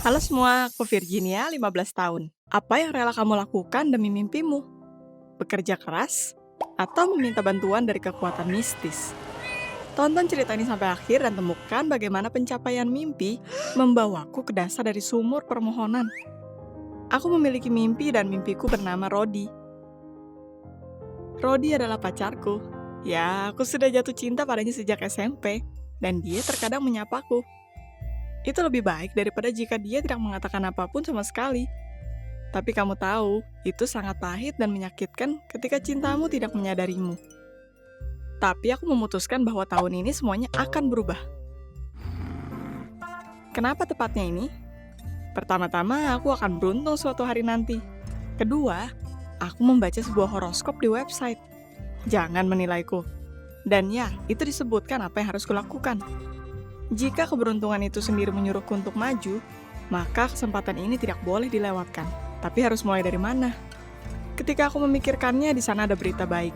Halo semua, aku Virginia, 15 tahun. Apa yang rela kamu lakukan demi mimpimu? Bekerja keras? Atau meminta bantuan dari kekuatan mistis? Tonton cerita ini sampai akhir dan temukan bagaimana pencapaian mimpi membawaku ke dasar dari sumur permohonan. Aku memiliki mimpi dan mimpiku bernama Rodi. Rodi adalah pacarku. Ya, aku sudah jatuh cinta padanya sejak SMP, dan dia terkadang menyapaku. Itu lebih baik daripada jika dia tidak mengatakan apapun sama sekali. Tapi kamu tahu, itu sangat pahit dan menyakitkan ketika cintamu tidak menyadarimu. Tapi aku memutuskan bahwa tahun ini semuanya akan berubah. Kenapa tepatnya ini? Pertama-tama, aku akan beruntung suatu hari nanti. Kedua, aku membaca sebuah horoskop di website. Jangan menilaiku. Dan ya, itu disebutkan apa yang harus kulakukan. Jika keberuntungan itu sendiri menyuruhku untuk maju, maka kesempatan ini tidak boleh dilewatkan. Tapi harus mulai dari mana? Ketika aku memikirkannya, di sana ada berita baik.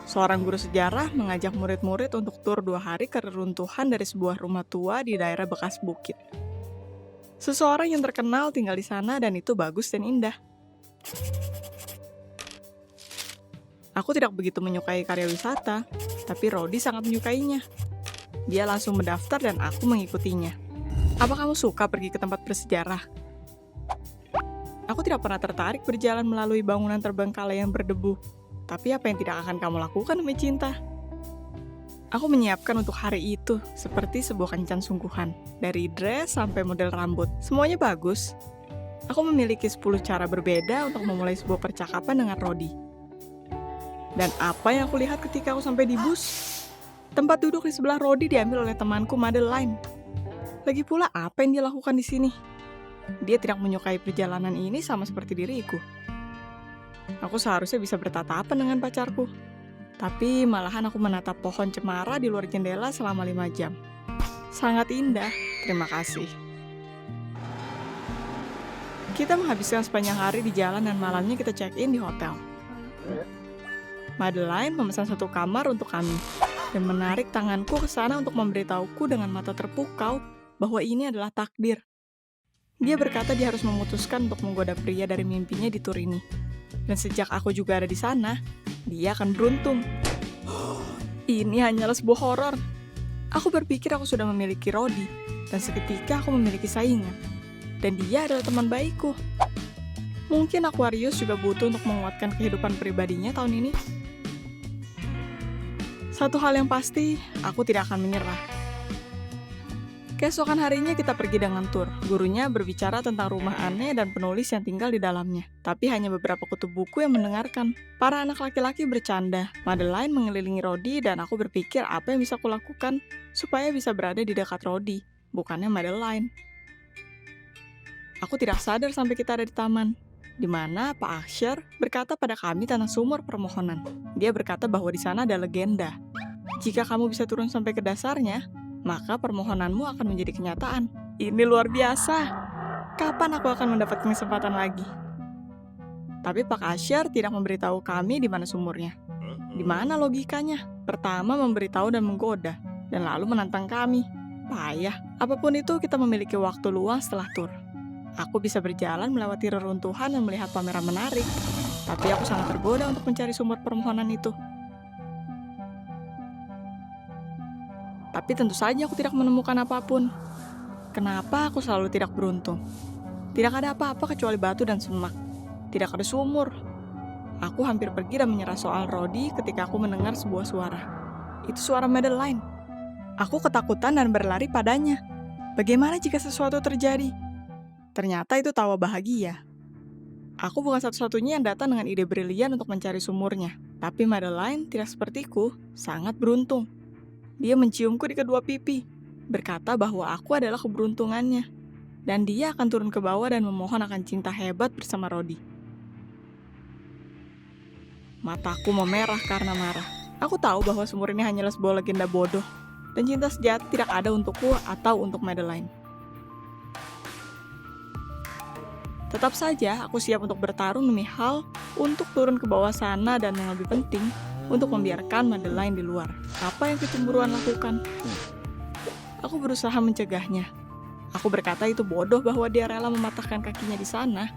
Seorang guru sejarah mengajak murid-murid untuk tur 2 hari ke reruntuhan dari sebuah rumah tua di daerah bekas bukit. Seseorang yang terkenal tinggal di sana dan itu bagus dan indah. Aku tidak begitu menyukai karya wisata, tapi Rodi sangat menyukainya. Dia langsung mendaftar dan aku mengikutinya. Apa kamu suka pergi ke tempat bersejarah? Aku tidak pernah tertarik berjalan melalui bangunan terbengkalai yang berdebu. Tapi apa yang tidak akan kamu lakukan demi cinta? Aku menyiapkan untuk hari itu seperti sebuah kencan sungguhan. Dari dress sampai model rambut, semuanya bagus. Aku memiliki 10 cara berbeda untuk memulai sebuah percakapan dengan Rodi. Dan apa yang aku lihat ketika aku sampai di bus? Tempat duduk di sebelah Rodi diambil oleh temanku Madeline. Lagi pula apa yang dia lakukan di sini? Dia tidak menyukai perjalanan ini sama seperti diriku. Aku seharusnya bisa bertatapan dengan pacarku. Tapi malahan aku menatap pohon cemara di luar jendela selama 5 jam. Sangat indah, terima kasih. Kita menghabiskan sepanjang hari di jalan dan malamnya kita check-in di hotel. Madeline memesan 1 kamar untuk kami dan menarik tanganku ke sana untuk memberitahuku dengan mata terpukau bahwa ini adalah takdir. Dia berkata dia harus memutuskan untuk menggoda pria dari mimpinya di tur ini. Dan sejak aku juga ada di sana, dia akan beruntung. Ini hanyalah sebuah horor. Aku berpikir aku sudah memiliki Rodi, dan seketika aku memiliki saingan. Dan dia adalah teman baikku. Mungkin Aquarius juga butuh untuk menguatkan kehidupan pribadinya tahun ini. Satu hal yang pasti, aku tidak akan menyerah. Keesokan harinya kita pergi dengan tur. Gurunya berbicara tentang rumah aneh dan penulis yang tinggal di dalamnya. Tapi hanya beberapa kutub buku yang mendengarkan. Para anak laki-laki bercanda. Madeline mengelilingi Rodi dan aku berpikir apa yang bisa kulakukan supaya bisa berada di dekat Rodi, bukannya Madeline. Aku tidak sadar sampai kita ada di taman, di mana Pak Asher berkata pada kami tentang sumur permohonan. Dia berkata bahwa di sana ada legenda. Jika kamu bisa turun sampai ke dasarnya, maka permohonanmu akan menjadi kenyataan. Ini luar biasa. Kapan aku akan mendapat kesempatan lagi? Tapi Pak Asher tidak memberitahu kami di mana sumurnya. Di mana logikanya? Pertama memberitahu dan menggoda, dan lalu menantang kami. Payah. Apapun itu, kita memiliki waktu luang setelah tur. Aku bisa berjalan melewati reruntuhan dan melihat pameran menarik. Tapi aku sangat tergoda untuk mencari sumur permohonan itu. Tapi tentu saja aku tidak menemukan apapun. Kenapa aku selalu tidak beruntung? Tidak ada apa-apa kecuali batu dan semak. Tidak ada sumur. Aku hampir pergi dan menyerah soal Rodi ketika aku mendengar sebuah suara. Itu suara Madeline. Aku ketakutan dan berlari padanya. Bagaimana jika sesuatu terjadi? Ternyata itu tawa bahagia. Aku bukan satu-satunya yang datang dengan ide brilian untuk mencari sumurnya. Tapi Madeline tidak sepertiku, sangat beruntung. Dia menciumku di kedua pipi, berkata bahwa aku adalah keberuntungannya, dan dia akan turun ke bawah dan memohon akan cinta hebat bersama Rodi. Mataku memerah karena marah. Aku tahu bahwa sumur ini hanyalah sebuah legenda bodoh, dan cinta sejati tidak ada untukku atau untuk Madeline. Tetap saja, aku siap untuk bertarung demi hal untuk turun ke bawah sana dan yang lebih penting, untuk membiarkan Madeline di luar. Apa yang kecemburuan lakukan? Aku berusaha mencegahnya. Aku berkata itu bodoh bahwa dia rela mematahkan kakinya di sana,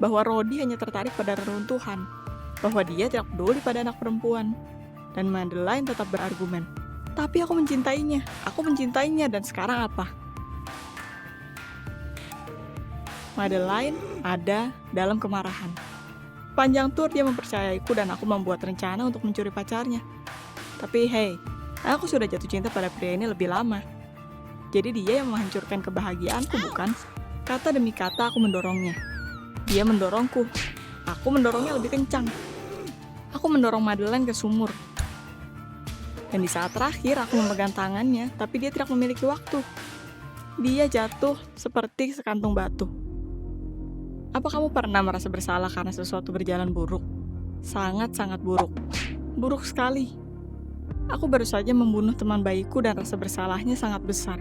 bahwa Rodi hanya tertarik pada reruntuhan, bahwa dia tidak peduli pada anak perempuan. Dan Madeline tetap berargumen, tapi aku mencintainya, dan sekarang apa? Madeline ada dalam kemarahan. Panjang tur dia mempercayaiku dan aku membuat rencana untuk mencuri pacarnya. Tapi hey, aku sudah jatuh cinta pada pria ini lebih lama. Jadi dia yang menghancurkan kebahagiaanku, bukan? Kata demi kata aku mendorongnya. Dia mendorongku. Aku mendorongnya lebih kencang. Aku mendorong Madeline ke sumur. Dan di saat terakhir aku memegang tangannya, tapi dia tidak memiliki waktu. Dia jatuh seperti sekantung batu. Apa kamu pernah merasa bersalah karena sesuatu berjalan buruk? Sangat-sangat buruk. Buruk sekali. Aku baru saja membunuh teman bayiku dan rasa bersalahnya sangat besar.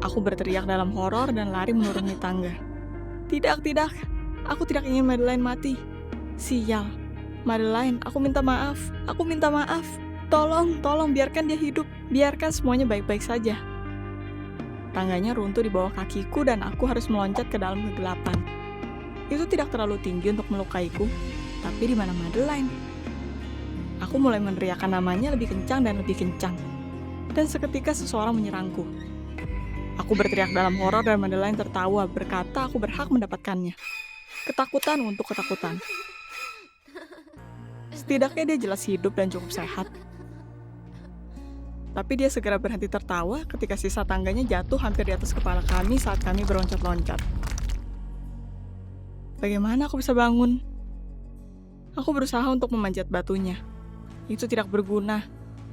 Aku berteriak dalam horor dan lari menuruni tangga. Tidak. Aku tidak ingin Madeline mati. Sial. Madeline, aku minta maaf. Tolong, biarkan dia hidup. Biarkan semuanya baik-baik saja. Tangganya runtuh di bawah kakiku dan aku harus meloncat ke dalam kegelapan. Itu tidak terlalu tinggi untuk melukaiku, tapi di mana Madeline? Aku mulai meneriakkan namanya lebih kencang. Dan seketika seseorang menyerangku. Aku berteriak dalam horor dan Madeline tertawa, berkata aku berhak mendapatkannya. Ketakutan untuk ketakutan. Setidaknya dia jelas hidup dan cukup sehat. Tapi dia segera berhenti tertawa ketika sisa tangganya jatuh hampir di atas kepala kami saat kami berloncat-loncat. Bagaimana aku bisa bangun? Aku berusaha untuk memanjat batunya. Itu tidak berguna.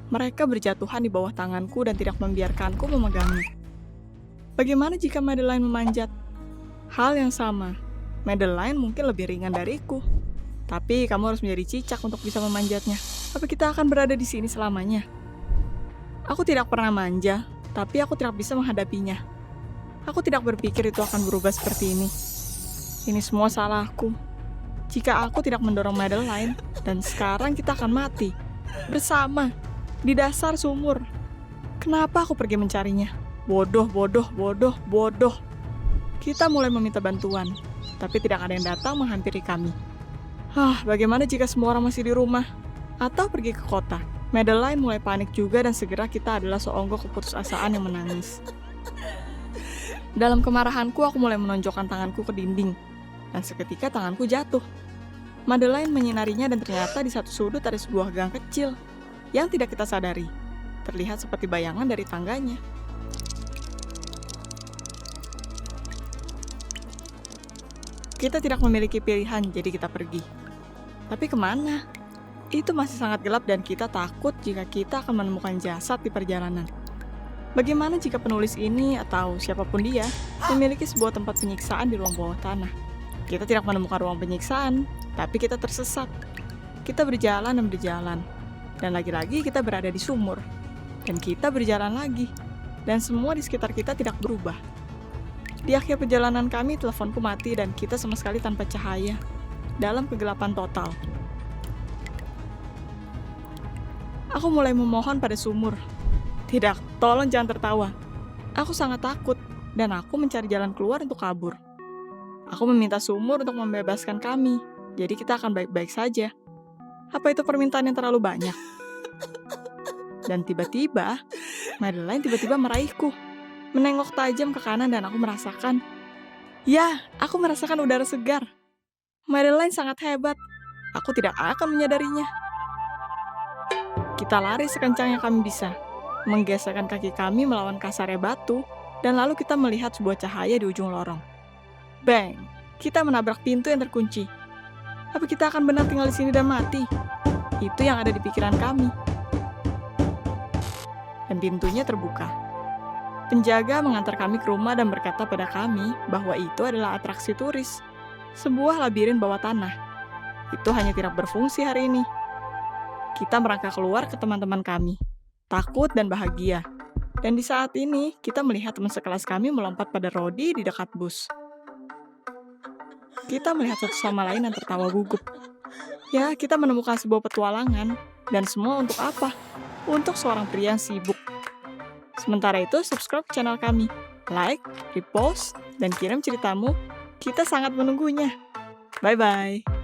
Mereka berjatuhan di bawah tanganku dan tidak membiarkanku memegangnya. Bagaimana jika Madeline memanjat? Hal yang sama. Madeline mungkin lebih ringan dariku. Tapi kamu harus menjadi cicak untuk bisa memanjatnya. Apa kita akan berada di sini selamanya? Aku tidak pernah manja, tapi aku tidak bisa menghadapinya. Aku tidak berpikir itu akan berubah seperti ini. Ini semua salahku. Jika aku tidak mendorong Madeline, dan sekarang kita akan mati. Bersama. Di dasar sumur. Kenapa aku pergi mencarinya? Bodoh. Kita mulai meminta bantuan, tapi tidak ada yang datang menghampiri kami. Bagaimana jika semua orang masih di rumah? Atau pergi ke kota? Madeline mulai panik juga dan segera kita adalah seonggok keputusasaan yang menangis. Dalam kemarahanku, aku mulai menonjokkan tanganku ke dinding. Dan seketika tanganku jatuh. Madeline menyinarinya dan ternyata di satu sudut ada sebuah gang kecil yang tidak kita sadari. Terlihat seperti bayangan dari tangganya. Kita tidak memiliki pilihan, jadi kita pergi. Tapi kemana? Itu masih sangat gelap dan kita takut jika kita akan menemukan jasad di perjalanan. Bagaimana jika penulis ini atau siapapun dia memiliki sebuah tempat penyiksaan di ruang bawah tanah? Kita tidak menemukan ruang penyiksaan, tapi kita tersesat. Kita berjalan, dan lagi-lagi kita berada di sumur. Dan kita berjalan lagi, dan semua di sekitar kita tidak berubah. Di akhir perjalanan kami, teleponku mati dan kita sama sekali tanpa cahaya, dalam kegelapan total. Aku mulai memohon pada sumur. Tidak, tolong jangan tertawa. Aku sangat takut, dan aku mencari jalan keluar untuk kabur. Aku meminta sumur untuk membebaskan kami, jadi kita akan baik-baik saja. Apa itu permintaan yang terlalu banyak? Dan tiba-tiba, Madeline tiba-tiba meraihku, menengok tajam ke kanan dan aku merasakan udara segar. Madeline sangat hebat. Aku tidak akan menyadarinya. Kita lari sekencang yang kami bisa, menggeserkan kaki kami melawan kasarnya batu, dan lalu kita melihat sebuah cahaya di ujung lorong. Bang! Kita menabrak pintu yang terkunci. Apa kita akan benar tinggal di sini dan mati? Itu yang ada di pikiran kami. Dan pintunya terbuka. Penjaga mengantar kami ke rumah dan berkata pada kami bahwa itu adalah atraksi turis. Sebuah labirin bawah tanah. Itu hanya tidak berfungsi hari ini. Kita merangkak keluar ke teman-teman kami. Takut dan bahagia. Dan di saat ini, kita melihat teman sekelas kami melompat pada Rodi di dekat bus. Kita melihat satu sama lain dan tertawa gugup. Ya, kita menemukan sebuah petualangan. Dan semua untuk apa? Untuk seorang pria yang sibuk. Sementara itu, subscribe channel kami. Like, repost, dan kirim ceritamu. Kita sangat menunggunya. Bye-bye.